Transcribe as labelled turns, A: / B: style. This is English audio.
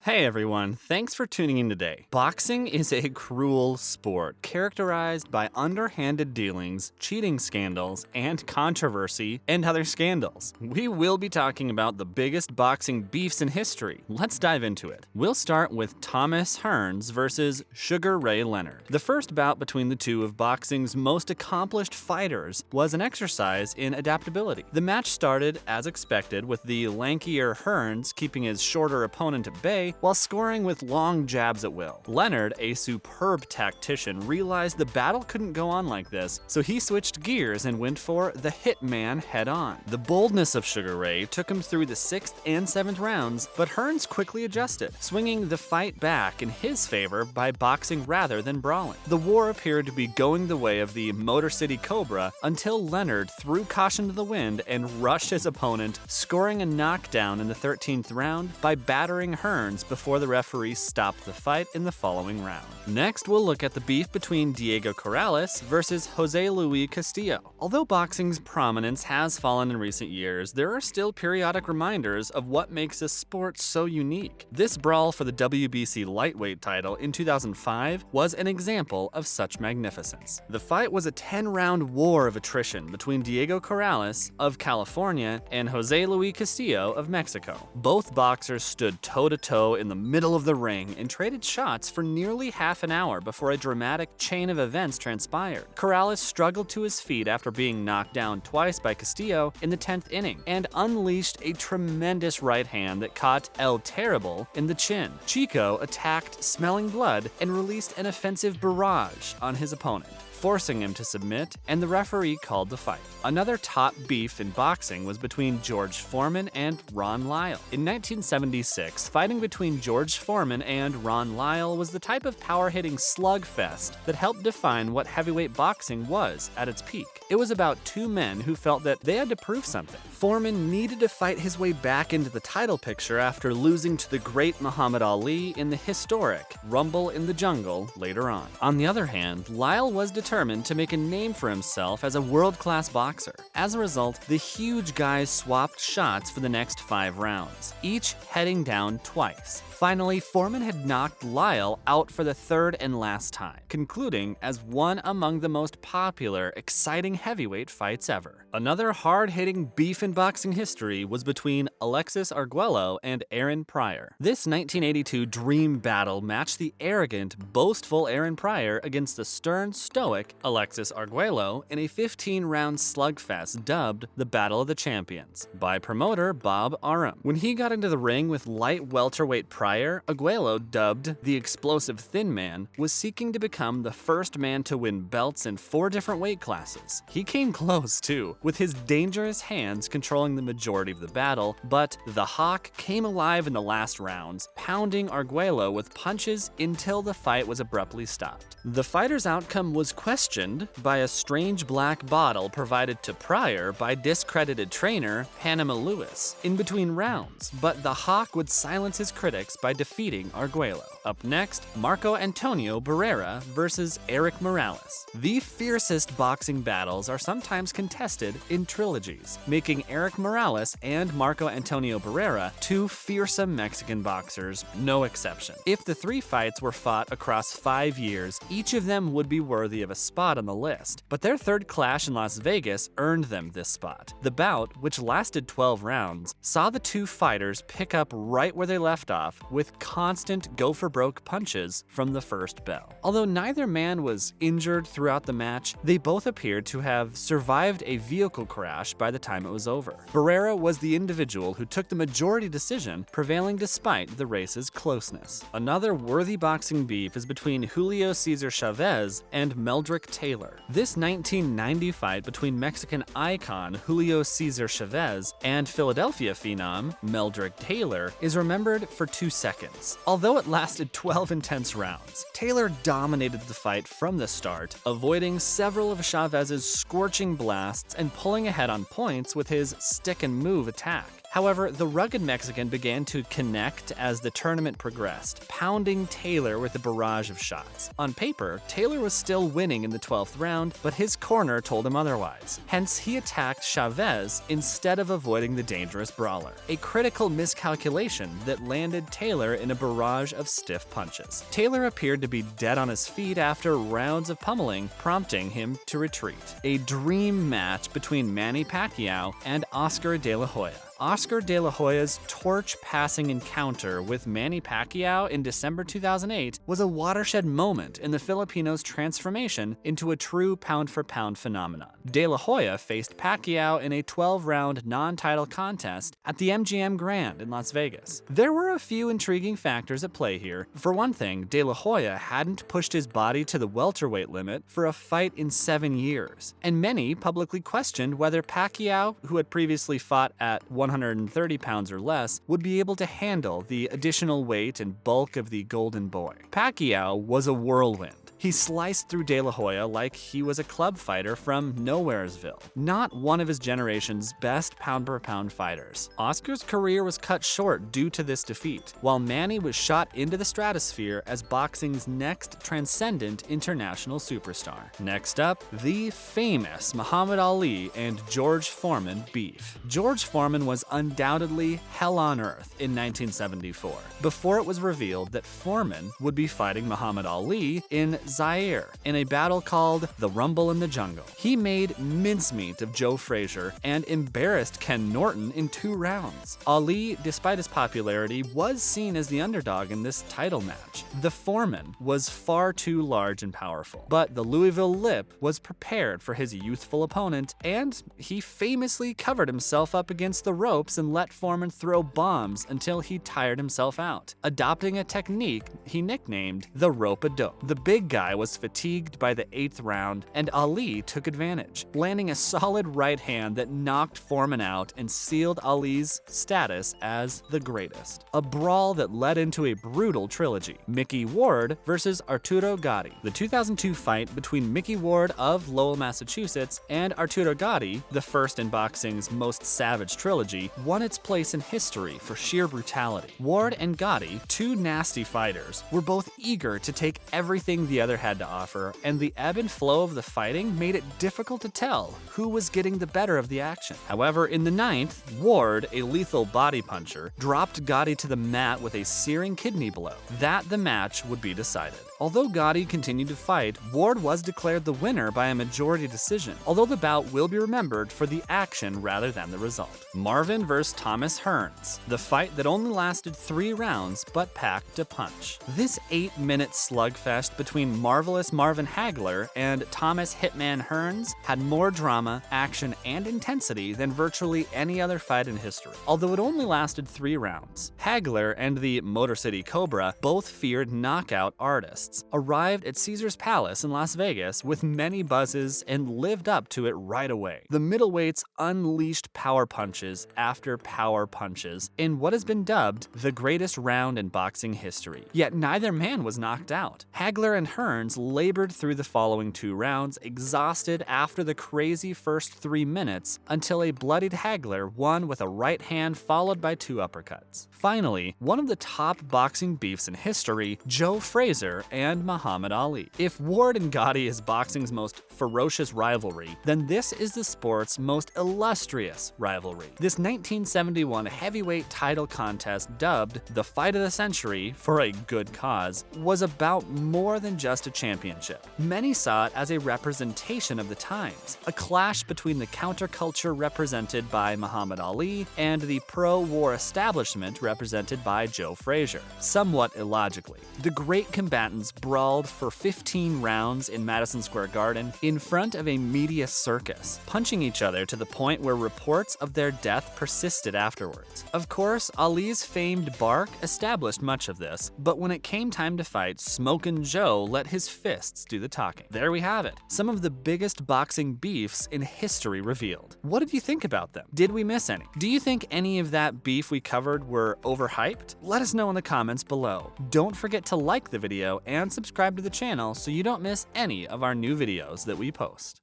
A: Hey everyone, thanks for tuning in today. Boxing is a cruel sport characterized by underhanded dealings, cheating scandals, and controversy and other scandals. We will be talking about the biggest boxing beefs in history. Let's dive into it. We'll start with Thomas Hearns versus Sugar Ray Leonard. The first bout between the two of boxing's most accomplished fighters was an exercise in adaptability. The match started as expected with the lankier Hearns keeping his shorter opponent at bay while scoring with long jabs at will. Leonard, a superb tactician, realized the battle couldn't go on like this, so he switched gears and went for the hitman head-on. The boldness of Sugar Ray took him through the 6th and 7th rounds, but Hearns quickly adjusted, swinging the fight back in his favor by boxing rather than brawling. The war appeared to be going the way of the Motor City Cobra until Leonard threw caution to the wind and rushed his opponent, scoring a knockdown in the 13th round by battering Hearns before the referee stopped the fight in the following round. Next, we'll look at the beef between Diego Corrales versus Jose Luis Castillo. Although boxing's prominence has fallen in recent years, there are still periodic reminders of what makes this sport so unique. This brawl for the WBC lightweight title in 2005 was an example of such magnificence. The fight was a 10-round war of attrition between Diego Corrales of California and Jose Luis Castillo of Mexico. Both boxers stood toe-to-toe in the middle of the ring and traded shots for nearly half an hour before a dramatic chain of events transpired. Corrales struggled to his feet after being knocked down twice by Castillo in the 10th inning and unleashed a tremendous right hand that caught El Terrible in the chin. Chico attacked smelling blood and released an offensive barrage on his opponent, forcing him to submit, and the referee called the fight. Another top beef in boxing was between George Foreman and Ron Lyle. In 1976, fighting between George Foreman and Ron Lyle was the type of power-hitting slugfest that helped define what heavyweight boxing was at its peak. It was about two men who felt that they had to prove something. Foreman needed to fight his way back into the title picture after losing to the great Muhammad Ali in the historic Rumble in the Jungle later on. On the other hand, Lyle was determined to make a name for himself as a world-class boxer. As a result, the huge guys swapped shots for the next 5 rounds, each heading down twice. Finally, Foreman had knocked Lyle out for the 3rd and last time, concluding as one among the most popular, exciting heavyweight fights ever. Another hard-hitting beef in boxing history was between Alexis Arguello and Aaron Pryor. This 1982 dream battle matched the arrogant, boastful Aaron Pryor against the stern, stoic Alexis Arguello in a 15-round slugfest dubbed the Battle of the Champions by promoter Bob Arum. When he got into the ring with light welterweight Pryor, Arguello, dubbed the Explosive Thin Man, was seeking to become the first man to win belts in 4 different weight classes. He came close too, with his dangerous hands controlling the majority of the battle, but the Hawk came alive in the last rounds, pounding Arguello with punches until the fight was abruptly stopped. The fighter's outcome was questioned by a strange black bottle provided to Pryor by discredited trainer Panama Lewis in between rounds, but the Hawk would silence his critics by defeating Arguello. Up next, Marco Antonio Barrera versus Eric Morales. The fiercest boxing battles are sometimes contested in trilogies, making Eric Morales and Marco Antonio Barrera 2 fearsome Mexican boxers no exception. If the 3 fights were fought across 5 years, each of them would be worthy of a spot on the list, but their 3rd clash in Las Vegas earned them this spot. The bout, which lasted 12 rounds, saw the 2 fighters pick up right where they left off with constant go-for-broke punches from the first bell. Although neither man was injured throughout the match, they both appeared to have survived a vehicle crash by the time it was over. Barrera was the individual who took the majority decision, prevailing despite the race's closeness. Another worthy boxing beef is between Julio Cesar Chavez and Meldrick Taylor. This 1990 fight between Mexican icon Julio Cesar Chavez and Philadelphia phenom Meldrick Taylor is remembered for 2 seconds. Although it lasted 12 intense rounds, Taylor dominated the fight from the start, avoiding several of Chavez's scorching blasts and pulling ahead on points with his stick and move attack. However, the rugged Mexican began to connect as the tournament progressed, pounding Taylor with a barrage of shots. On paper, Taylor was still winning in the 12th round, but his corner told him otherwise. Hence, he attacked Chavez instead of avoiding the dangerous brawler. A critical miscalculation that landed Taylor in a barrage of stiff punches. Taylor appeared to be dead on his feet after rounds of pummeling, prompting him to retreat. A dream match between Manny Pacquiao and Oscar De La Hoya. Oscar De La Hoya's torch-passing encounter with Manny Pacquiao in December 2008 was a watershed moment in the Filipinos' transformation into a true pound-for-pound phenomenon. De La Hoya faced Pacquiao in a 12-round non-title contest at the MGM Grand in Las Vegas. There were a few intriguing factors at play here. For one thing, De La Hoya hadn't pushed his body to the welterweight limit for a fight in 7 years, and many publicly questioned whether Pacquiao, who had previously fought at 130 pounds or less, would be able to handle the additional weight and bulk of the Golden Boy. Pacquiao was a whirlwind. He sliced through De La Hoya like he was a club fighter from Nowheresville, not one of his generation's best pound-per-pound fighters. Oscar's career was cut short due to this defeat, while Manny was shot into the stratosphere as boxing's next transcendent international superstar. Next up, the famous Muhammad Ali and George Foreman beef. George Foreman was undoubtedly hell on earth in 1974, before it was revealed that Foreman would be fighting Muhammad Ali in Zaire in a battle called the Rumble in the Jungle. He made mincemeat of Joe Frazier and embarrassed Ken Norton in 2 rounds. Ali, despite his popularity, was seen as the underdog in this title match. The Foreman was far too large and powerful, but the Louisville Lip was prepared for his youthful opponent, and he famously covered himself up against the ropes and let Foreman throw bombs until he tired himself out, adopting a technique he nicknamed the rope-a-dope. The big guy was fatigued by the 8th round, and Ali took advantage, landing a solid right hand that knocked Foreman out and sealed Ali's status as the greatest. A brawl that led into a brutal trilogy: Micky Ward versus Arturo Gatti. The 2002 fight between Micky Ward of Lowell, Massachusetts, and Arturo Gatti, the first in boxing's most savage trilogy, won its place in history for sheer brutality. Ward and Gatti, 2 nasty fighters, were both eager to take everything the other had to offer, and the ebb and flow of the fighting made it difficult to tell who was getting the better of the action. However, in the 9th, Ward, a lethal body puncher, dropped Gatti to the mat with a searing kidney blow. That the match would be decided. Although Gatti continued to fight, Ward was declared the winner by a majority decision, although the bout will be remembered for the action rather than the result. Marvin vs. Thomas Hearns, the fight that only lasted 3 rounds but packed a punch. This 8-minute slugfest between marvelous Marvin Hagler and Thomas Hitman Hearns had more drama, action, and intensity than virtually any other fight in history, although it only lasted 3 rounds. Hagler and the Motor City Cobra, both feared knockout artists, arrived at Caesar's Palace in Las Vegas with many buzzes and lived up to it right away. The middleweights unleashed power punches after power punches in what has been dubbed the greatest round in boxing history. Yet neither man was knocked out. Hagler and Hearns labored through the following 2 rounds, exhausted after the crazy first 3 minutes, until a bloodied Hagler won with a right hand followed by 2 uppercuts. Finally, one of the top boxing beefs in history, Joe Frazier and Muhammad Ali. If Ward and Gatti is boxing's most ferocious rivalry, then this is the sport's most illustrious rivalry. This 1971 heavyweight title contest, dubbed the Fight of the Century for a good cause, was about more than just a championship. Many saw it as a representation of the times, a clash between the counterculture represented by Muhammad Ali and the pro-war establishment represented by Joe Frazier. Somewhat illogically, the great combatants brawled for 15 rounds in Madison Square Garden in front of a media circus, punching each other to the point where reports of their death persisted afterwards. Of course, Ali's famed bark established much of this, but when it came time to fight, Smokin' Joe let his fists do the talking. There we have it, some of the biggest boxing beefs in history revealed. What did you think about them? Did we miss any? Do you think any of that beef we covered were overhyped? Let us know in the comments below. Don't forget to like the video and subscribe to the channel so you don't miss any of our new videos that we post.